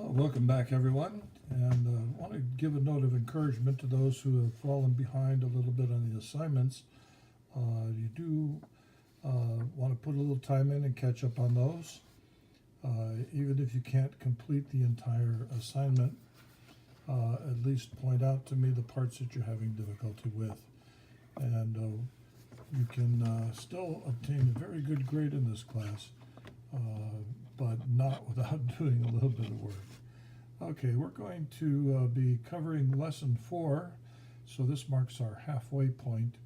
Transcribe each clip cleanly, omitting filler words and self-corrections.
Welcome back, everyone, and I want to give a note of encouragement to those who have fallen behind a little bit on the assignments. You do want to put a little time in and catch up on those, even if you can't complete the entire assignment. At least point out to me the parts that you're having difficulty with, and you can still obtain a very good grade in this class, but not without doing a little bit of work. Okay, we're going to be covering lesson 4, so this marks our halfway point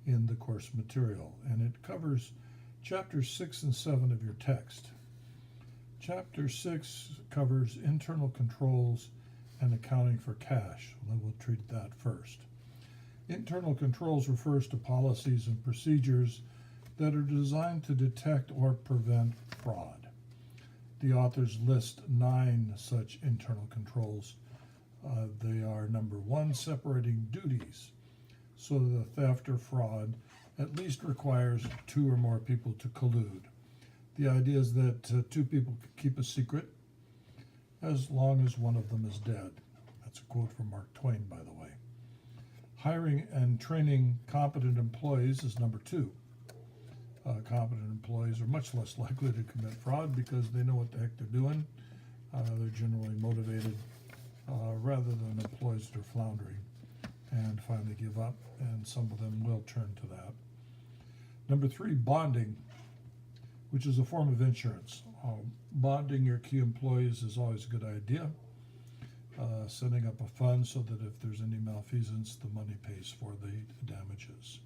in the course material, and it covers chapters 6 and 7 of your text. Chapter 6 covers internal controls and accounting for cash. We'll treat that first. Internal controls refers to policies and procedures that are designed to detect or prevent fraud. The authors list 9 such internal controls. They are: number 1, separating duties, so the theft or fraud at least requires 2 or more people to collude. The idea is that 2 people can keep a secret as long as one of them is dead. That's a quote from Mark Twain, by the way. Hiring and training competent employees is number 2. Competent employees are much less likely to commit fraud because they know what the heck they're doing. They're generally motivated rather than employees that are floundering and finally give up, and some of them will turn to that. Number 3, bonding, which is a form of insurance. Bonding your key employees is always a good idea. Setting up a fund so that if there's any malfeasance, the money pays for the damages.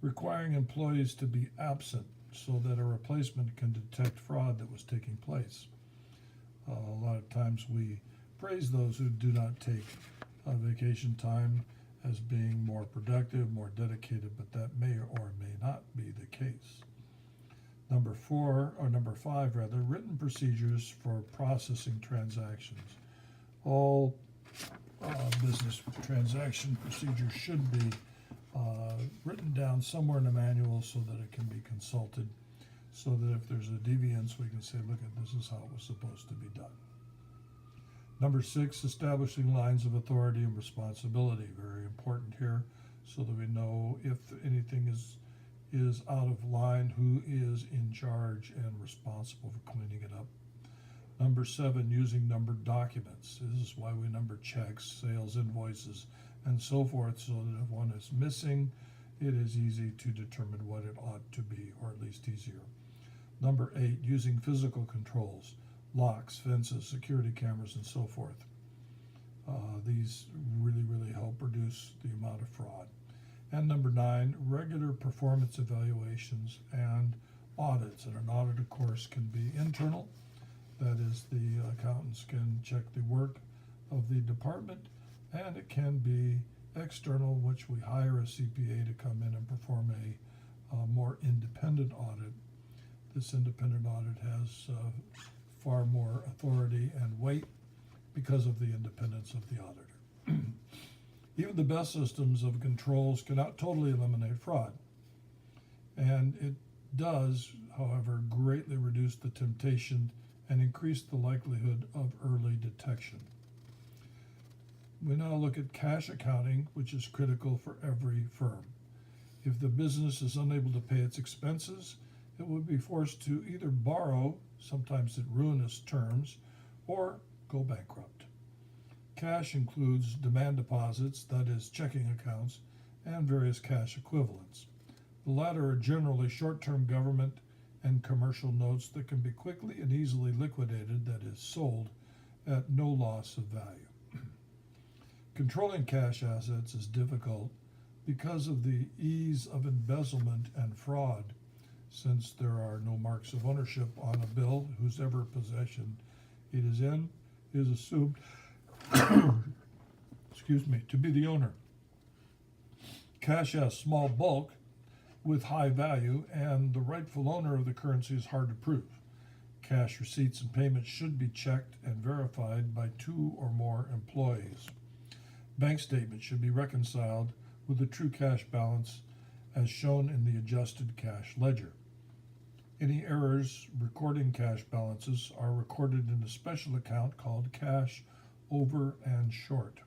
Requiring employees to be absent so that a replacement can detect fraud that was taking place. A lot of times we praise those who do not take vacation time as being more productive, more dedicated, but that may or may not be the case. Number 5, written procedures for processing transactions. All business transaction procedures should be written down somewhere in a manual so that it can be consulted, so that if there's a deviance, we can say, look, this is how it was supposed to be done. Number 6, establishing lines of authority and responsibility. Very important here, so that we know if anything is out of line, who is in charge and responsible for cleaning it up. Number 7, using numbered documents. This is why we number checks, sales invoices, and so forth, so that if one is missing, it is easy to determine what it ought to be, or at least easier. Number 8, using physical controls, locks, fences, security cameras, and so forth. These really help reduce the amount of fraud. And number 9, regular performance evaluations and audits. And an audit, of course, can be internal. That is, the accountants can check the work of the department, and it can be external, which we hire a CPA to come in and perform a more independent audit. This independent audit has far more authority and weight because of the independence of the auditor. Even the best systems of controls cannot totally eliminate fraud, and it does, however, greatly reduce the temptation and increase the likelihood of early detection. We now look at cash accounting, which is critical for every firm. If the business is unable to pay its expenses, it would be forced to either borrow, sometimes at ruinous terms, or go bankrupt. Cash includes demand deposits, that is, checking accounts, and various cash equivalents. The latter are generally short-term government and commercial notes that can be quickly and easily liquidated, that is, sold, at no loss of value. Controlling cash assets is difficult because of the ease of embezzlement and fraud, since there are no marks of ownership on a bill. Whosever possession it is in is assumed to be the owner. Cash has small bulk with high value, and the rightful owner of the currency is hard to prove. Cash receipts and payments should be checked and verified by 2 or more employees. Bank statements should be reconciled with the true cash balance as shown in the adjusted cash ledger. Any errors recording cash balances are recorded in a special account called cash over and short.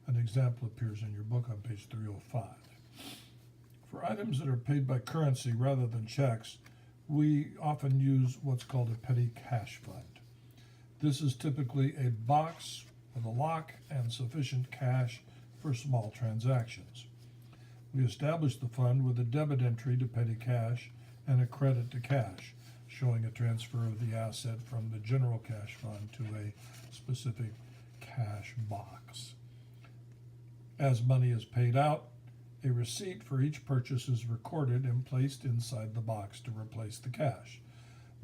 An example appears in your book on page 305. For items that are paid by currency rather than checks, we often use what's called a petty cash fund. This is typically a box with a lock and sufficient cash for small transactions. We establish the fund with a debit entry to petty cash and a credit to cash, showing a transfer of the asset from the general cash fund to a specific cash box. As money is paid out, a receipt for each purchase is recorded and placed inside the box to replace the cash.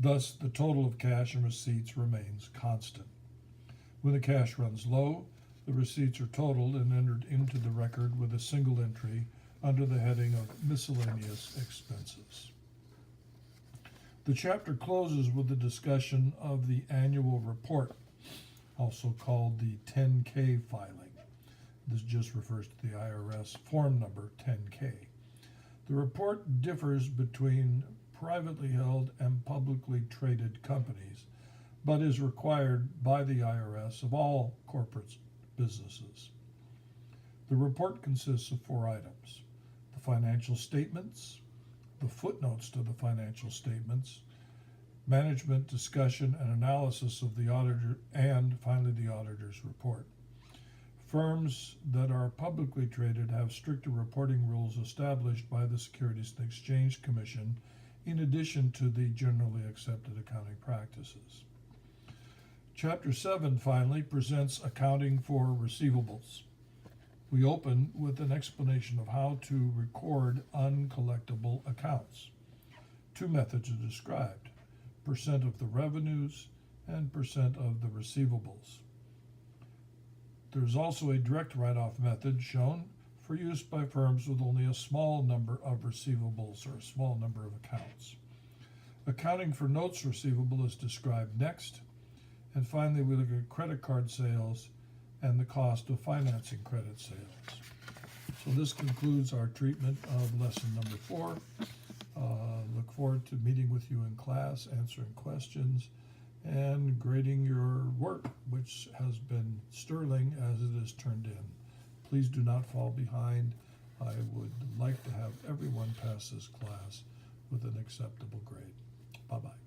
Thus, the total of cash and receipts remains constant. When the cash runs low, the receipts are totaled and entered into the record with a single entry under the heading of miscellaneous expenses. The chapter closes with a discussion of the annual report, also called the 10K filing. This just refers to the IRS form number 10K. The report differs between privately held and publicly traded companies, but is required by the IRS of all corporate businesses. The report consists of 4 items: the financial statements, the footnotes to the financial statements, management discussion and analysis of the auditor, and finally the auditor's report. Firms that are publicly traded have stricter reporting rules established by the Securities and Exchange Commission, in addition to the generally accepted accounting practices. Chapter 7 finally presents accounting for receivables. We open with an explanation of how to record uncollectible accounts. 2 methods are described: percent of the revenues and percent of the receivables. There's also a direct write-off method shown for use by firms with only a small number of receivables or a small number of accounts. Accounting for notes receivable is described next. And finally, we look at credit card sales and the cost of financing credit sales. So this concludes our treatment of lesson number 4. Look forward to meeting with you in class, answering questions, and grading your work, which has been sterling as it is turned in. Please do not fall behind. I would like to have everyone pass this class with an acceptable grade. Bye-bye.